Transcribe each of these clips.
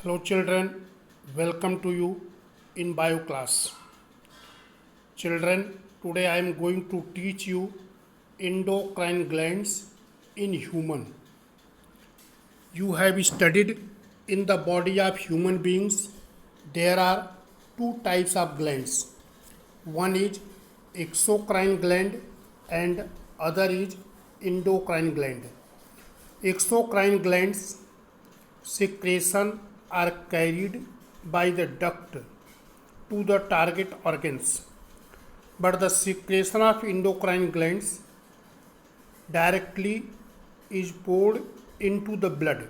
Hello children, welcome to you in bio class. Children, today I am going to teach you endocrine glands in human. You have studied in the body of human beings there are two types of glands. One is exocrine gland and other is endocrine gland. Exocrine glands secretion are carried by the duct to the target organs, but the secretion of endocrine glands directly is poured into the blood,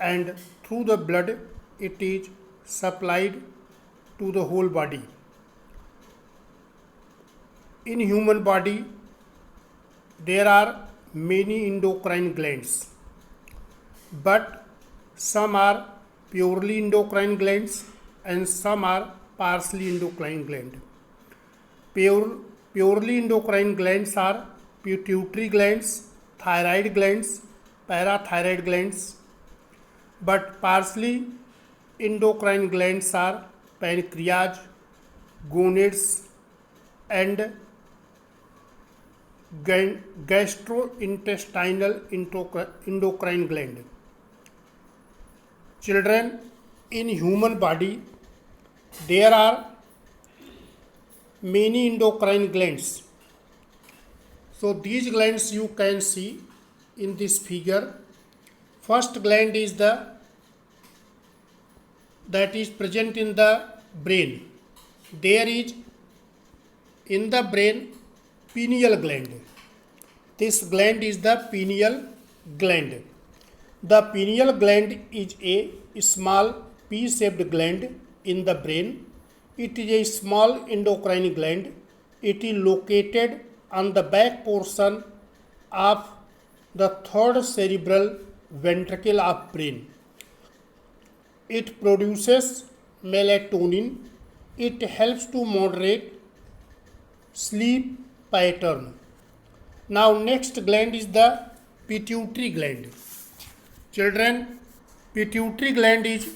and through the blood it is supplied to the whole body. In human body there are many endocrine glands, but some are purely endocrine glands and some are partially endocrine gland. Purely endocrine glands are pituitary glands, thyroid glands, parathyroid glands, but partially endocrine glands are pancreas, gonads, and gastrointestinal endocrine gland. Children, in human body there are many endocrine glands. So these glands you can see in this figure. First gland is that is present in the brain. There is in the brain pineal gland. This gland is the pineal gland. The pineal gland is a small pea-shaped gland in the brain. It is a small endocrine gland. It is located on the back portion of the third cerebral ventricle of brain. It produces melatonin. It helps to moderate sleep pattern. Now next gland is the pituitary gland. Children, pituitary gland is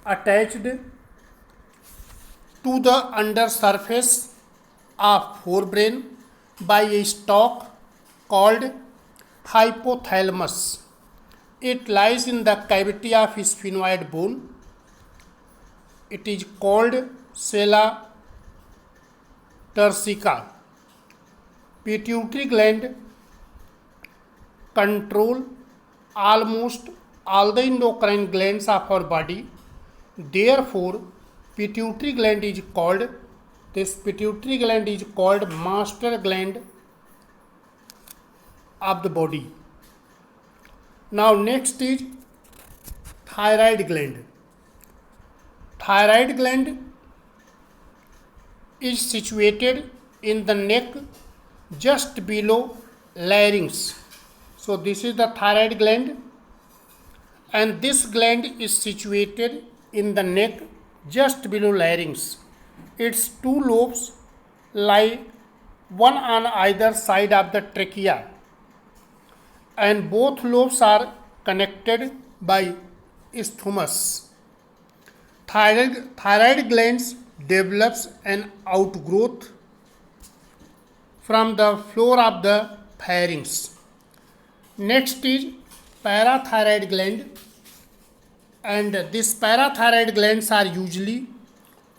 attached to the undersurface of forebrain by a stalk called hypothalamus. It lies in the cavity of sphenoid bone. It is called sella turcica. Pituitary gland control almost all the endocrine glands of our body. Therefore, pituitary gland is called master gland of the body. Now next is thyroid gland. Thyroid gland is situated in the neck just below larynx. So this is the thyroid gland, and this gland is situated in the neck just below larynx. Its two lobes lie one on either side of the trachea, and both lobes are connected by isthmus. Thyroid glands develops an outgrowth from the floor of the pharynx. Next is parathyroid gland, and these parathyroid glands are usually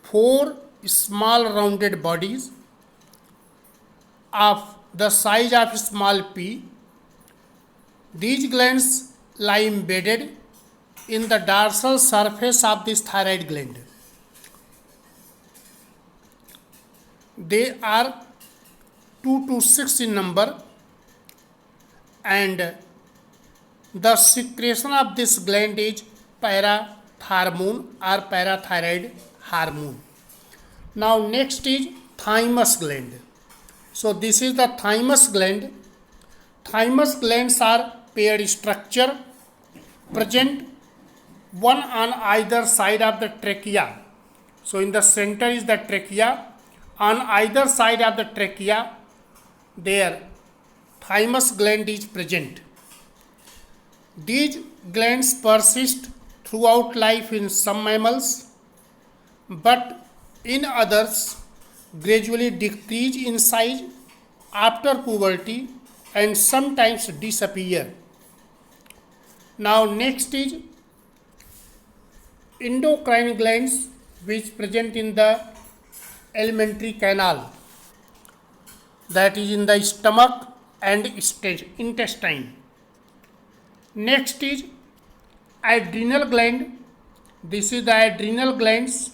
four small rounded bodies of the size of small pea. These glands lie embedded in the dorsal surface of this thyroid gland. They are 2 to 6 in number, and the secretion of this gland is parathormone or parathyroid hormone. Now next is thymus gland. So this is the thymus gland. Thymus glands are paired structure, present one on either side of the trachea. So in the center is the trachea. On either side of the trachea there thymus gland is present. These glands persist throughout life in some mammals, but in others gradually decrease in size after puberty and sometimes disappear. Now next is endocrine glands, which present in the alimentary canal, that is in the stomach and intestine. Next is adrenal gland. This is the adrenal glands.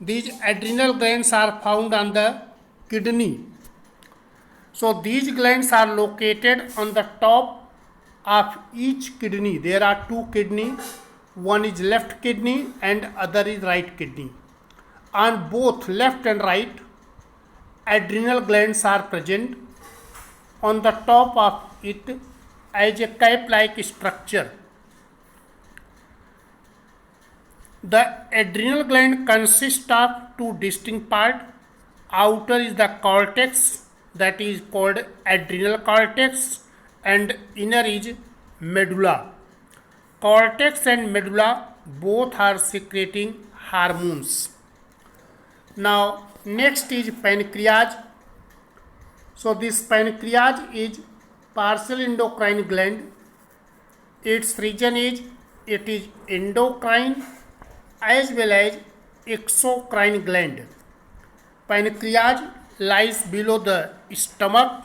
These adrenal glands are found on the kidney. So these glands are located on the top of each kidney. There are two kidney. One is left kidney and other is right kidney. On both left and right, adrenal glands are present. On the top of it as a cap-like structure. The adrenal gland consists of two distinct parts. Outer is the cortex, that is called adrenal cortex, and inner is medulla. Cortex and medulla both are secreting hormones. Now next is pancreas. So this pancreas is partial endocrine gland. Its region is endocrine as well as exocrine gland. Pancreas lies below the stomach.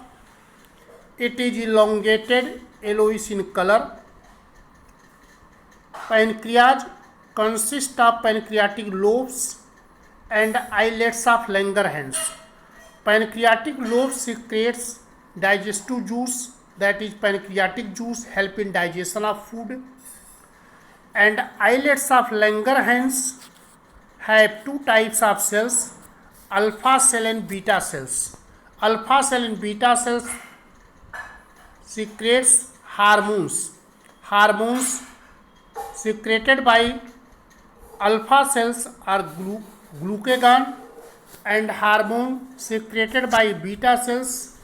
It is elongated, yellowish in color. Pancreas consists of pancreatic lobes and islets of Langerhans. Pancreatic lobes secretes digestive juice, that is pancreatic juice, help in digestion of food. And islets of Langerhans have two types of cells, alpha cell and beta cells. Alpha cell and beta cells secretes hormones. Hormones secreted by alpha cells are glucagon, and hormone secreted by beta cells,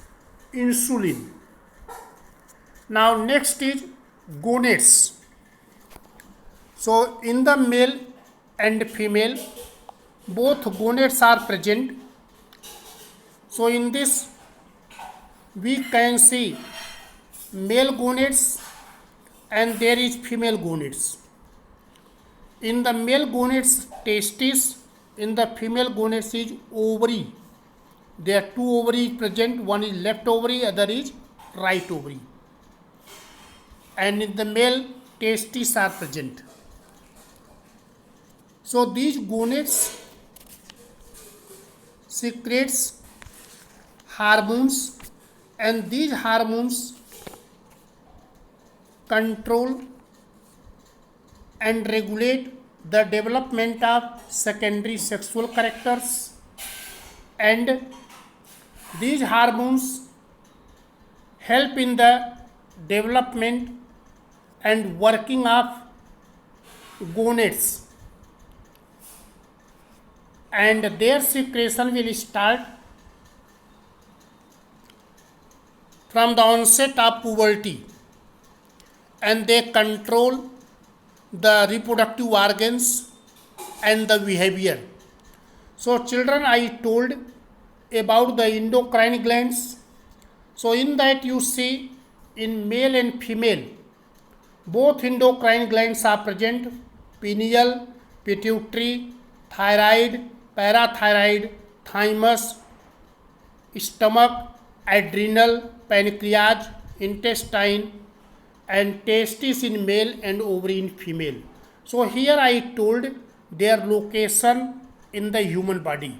insulin. Now next is gonads. So in the male and female, both gonads are present. So in this we can see male gonads and there is female gonads. In the male gonads, testis. In the female gonads is ovary. There are two ovaries present. One is left ovary, other is right ovary. And in the male, testes are present. So these gonads secretes hormones, and these hormones control and regulate the development of secondary sexual characters, and these hormones help in the development and working of gonads, and their secretion will start from the onset of puberty, and they control the reproductive organs and the behavior. So children, I told about the endocrine glands. So in that you see in male and female, both endocrine glands are present: pineal, pituitary, thyroid, parathyroid, thymus, stomach, adrenal, pancreas, intestine, and testis in male and ovary in female. So here I told their location in the human body.